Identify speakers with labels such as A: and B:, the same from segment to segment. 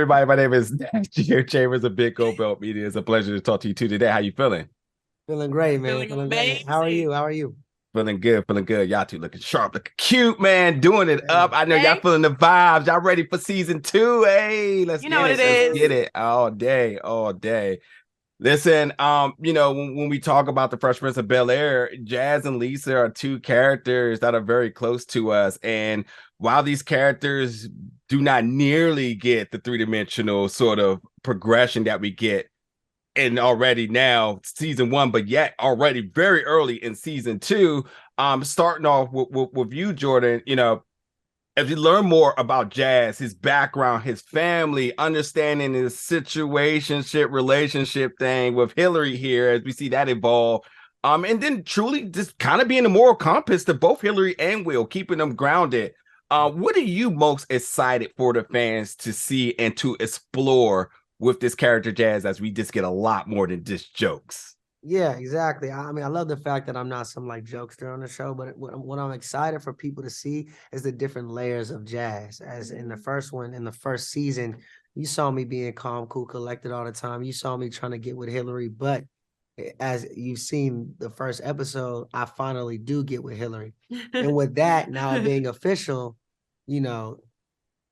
A: everybody? My name is Gio Chambers of Big Gold Belt Media. It's a pleasure to talk to you too today. How you feeling?
B: Feeling great, man.
C: Feeling
B: Feeling great. How are you?
C: amazing.
B: How are you?
A: Feeling good, feeling good. Y'all two looking sharp, looking cute, man. Doing it up.
B: Hey,
A: I know y'all
C: Thank
A: feeling the vibes. Y'all ready for season two? Hey, let's
C: you know
A: get
C: what
A: it.
C: it
A: Let's
C: is.
A: get it all day, all day. Listen, when we talk about the Fresh Prince of Bel-Air, Jazz and Lisa are two characters that are very close to us. And while these characters do not nearly get the three-dimensional sort of progression that we get in already now season one, but yet already very early in season two, starting off with you, Jordan, as you learn more about Jazz, his background, his family, understanding his situationship, relationship thing with Hilary here, as we see that evolve. And then truly just kind of being a moral compass to both Hilary and Will, keeping them grounded. What are you most excited for the fans to see and to explore with this character Jazz, as we just get a lot more than just jokes?
B: yeah, exactly. I mean, I love the fact that I'm not some like jokester on the show, but what I'm excited for people to see is the different layers of Jazz. As in the first one, in the first season, you saw me being calm, cool, collected all the time. You saw me trying to get with Hillary, but as you've seen the first episode, I finally do get with Hillary. And with that now being official, you know,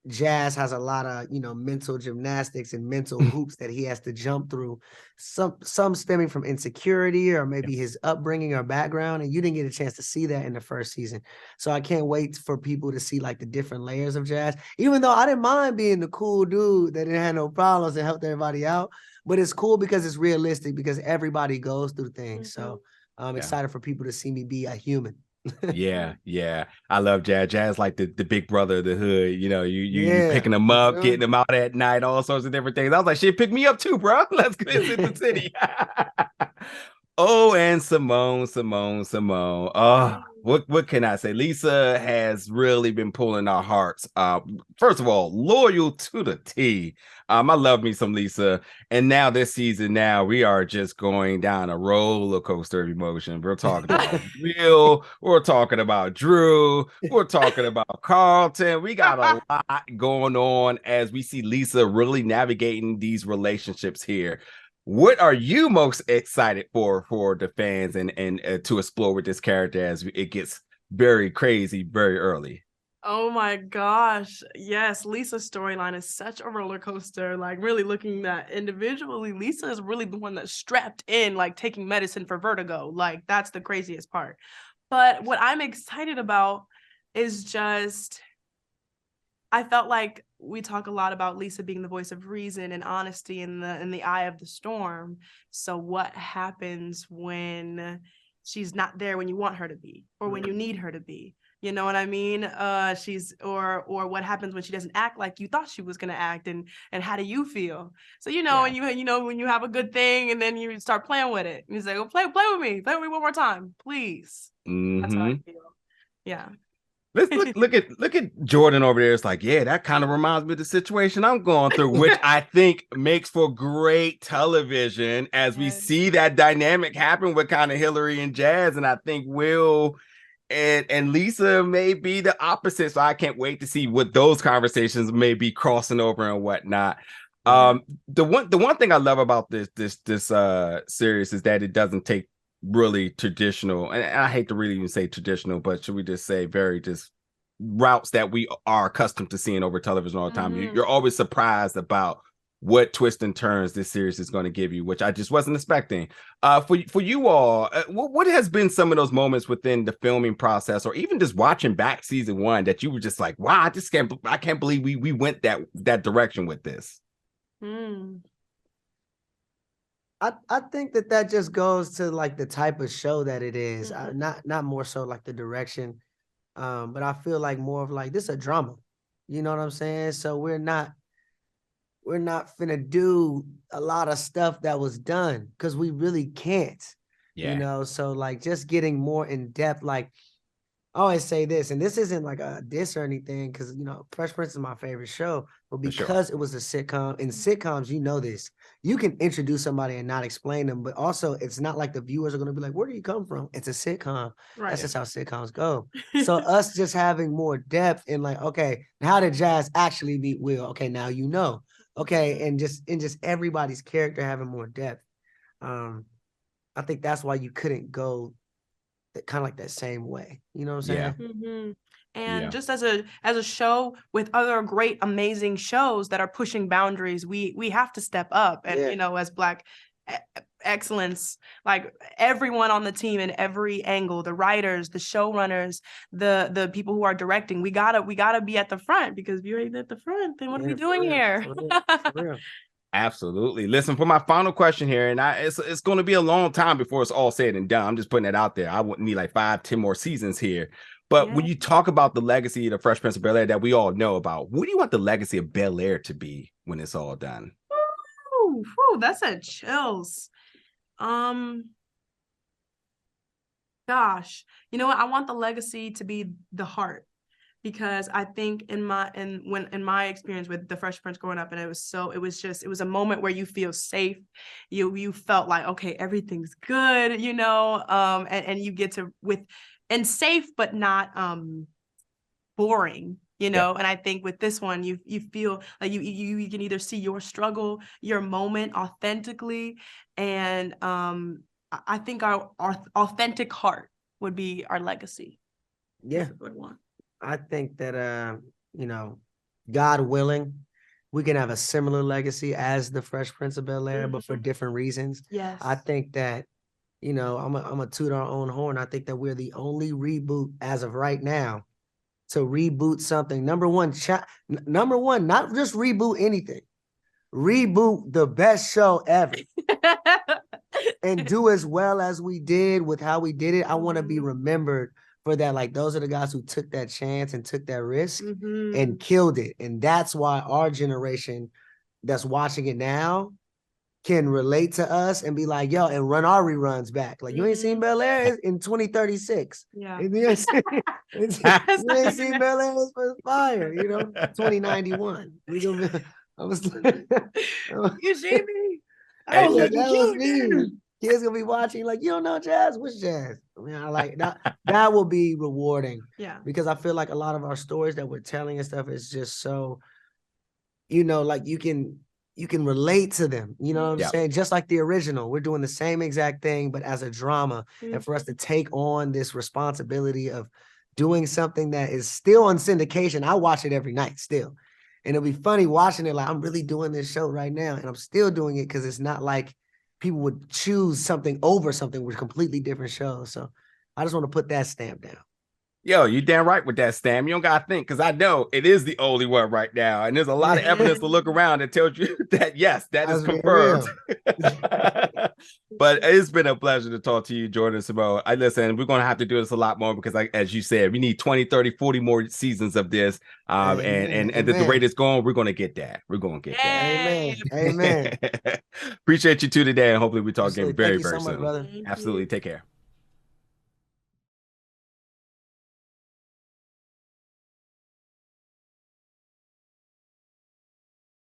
B: Jazz has a lot of, mental gymnastics and mental hoops that he has to jump through. Some stemming from insecurity or maybe his upbringing or background, and you didn't get a chance to see that in the first season. So I can't wait for people to see like the different layers of Jazz. Even though I didn't mind being the cool dude that didn't have no problems and helped everybody out, but it's cool because it's realistic because everybody goes through things. So I'm
A: Yeah.
B: excited for people to see me be a human.
A: Yeah. I love Jazz. Jazz like the big brother of the hood. You
B: Yeah,
A: picking them
B: for
A: up,
B: sure.
A: getting them out at night, all sorts of different things. I was like, shit, pick me up too, bro. Let's visit the city. Oh, and Simone. Oh, what can I say? Lisa has really been pulling our hearts. First of all, loyal to the T. I love me some Lisa. And now this season, now we are just going down a roller coaster of emotion. We're talking about Will, we're talking about Drew, we're talking about Carlton. We got a lot going on as we see Lisa really navigating these relationships here. What are you most excited for the fans and to explore with this character as it gets very crazy very early?
C: Oh my gosh. Yes, Lisa's storyline is such a roller coaster. Like, really looking at individually, Lisa is really the one that's strapped in, like taking medicine for vertigo. Like, that's the craziest part. But what I'm excited about is just I felt like we talk a lot about Lisa being the voice of reason and honesty in the eye of the storm. So what happens when she's not there when you want her to be or when you need her to be? You know what I mean? She's or what happens when she doesn't act like you thought she was gonna act, and how do you feel? So
A: Yeah.
C: and you know when you have a good thing and then you start playing with it, and you say, "Oh, play with me one more time, please." That's how I
A: Mm-hmm.
C: feel. Yeah.
A: Let's look at Jordan over there. It's like, yeah, that kind of reminds me of the situation I'm going through, which I think makes for great television as we
C: Yes.
A: see that dynamic happen with kind of Hillary and Jazz. And I think Will and Lisa may be the opposite. So I can't wait to see what those conversations may be crossing over and whatnot.
C: Yeah.
A: The one thing I love about this series is that it doesn't take really traditional, and I hate to really even say traditional, but should we just say very just routes that we are accustomed to seeing over television all the time. You're always surprised about what twists and turns this series is going to give you, which I just wasn't expecting. For you all, what has been some of those moments within the filming process, or even just watching back season one, that you were just like, wow, I can't believe we went that direction with this.
C: Mm.
B: I think that just goes to like the type of show that it is.
C: Mhm.
B: Not more so like the direction. But I feel like more of like this a drama. You know what I'm saying? So we're not finna do a lot of stuff that was done because we really can't,
A: Yeah,
B: so like just getting more in depth, like I always say this, and this isn't like a diss or anything, because Fresh Prince is my favorite show, but
A: for sure.
B: because it was a sitcom, in sitcoms, this, you can introduce somebody and not explain them, but also it's not like the viewers are gonna be like, where do you come from? It's a sitcom. That's
C: Right.
A: Yeah.
B: just how sitcoms go. So us just having more depth in like, okay, how did Jazz actually meet Will? Okay, now you know. Okay, and just everybody's character having more depth. I think that's why you couldn't go kind of like that same way. You know what I'm
A: Yeah.
B: saying?
C: Mhm. And
A: Yeah.
C: just as a show with other great, amazing shows that are pushing boundaries, we have to step up. And
B: Yeah.
C: you know, as Black excellence, like everyone on the team in every angle, the writers, the showrunners, the people who are directing, we gotta be at the front, because if you ain't at the front, then what are we
B: Yeah,
C: doing here?
B: For real, for real.
A: Absolutely. Listen, for my final question here, and it's going to be a long time before it's all said and done. I'm just putting it out there. I wouldn't need like 5-10 more seasons here. But when
C: Yeah.
A: you talk about the legacy of the Fresh Prince of Bel-Air that we all know about, what do you want the legacy of Bel-Air to be when it's all done?
C: Ooh, whew, that's a chills. Gosh, you know what? I want the legacy to be the heart, because I think in my experience with the Fresh Prince growing up, and it was a moment where you feel safe. You felt like, okay, everything's good, you know, and you get to and safe, but not boring, you know. And I think with this one, you feel like you can either see your struggle, your moment authentically, and I think our authentic heart would be our legacy.
B: Yeah.
C: That's what I want.
B: I think that you know, God willing, we can have a similar legacy as the Fresh Prince of Bel-Air, but for different reasons.
C: Yes.
B: I think that, you know, I'm a toot our own horn. I think that we're the only reboot as of right now to reboot something. Number one, not just reboot anything, reboot the best show ever and do as well as we did with how we did it. I want to be remembered for that. Like, those are the guys who took that chance and took that risk and killed it. And that's why our generation that's watching it now can relate to us and be like, yo, and run our reruns back. Like, you ain't seen Bel-Air in 2036.
C: Yeah.
B: And you ain't seen Bel-Air, it's fire, you know, 2091. I was
C: You see me?
B: I was like, that was me. Kids gonna be watching, like, you don't know jazz? What's jazz? I mean, I like that. That will be rewarding.
C: Yeah.
B: Because I feel like a lot of our stories that we're telling and stuff is just so, you know, like you can relate to them. You know what I'm saying? Just like the original, we're doing the same exact thing, but as a drama. And for us to take on this responsibility of doing something that is still on syndication. I watch it every night still. And it'll be funny watching it, like, I'm really doing this show right now, and I'm still doing it because it's not like people would choose something over something with completely different shows. So I just want to put that stamp down.
A: Yo, you damn right with that, Stam. You don't gotta think, because I know it is the only one right now, and there's a lot of evidence to look around that tells you that yes, that is confirmed. But it's been a pleasure to talk to you, Jordan Simone. Listen, we're gonna have to do this a lot more because, like, as you said, we need 20, 30, 40 more seasons of this. And the rate it's going, we're gonna get that. We're gonna get that.
B: Amen.
A: Appreciate you too today, and hopefully we talk again very,
B: Thank you
A: very
B: so much,
A: soon.
B: brother.
A: Absolutely. Take care.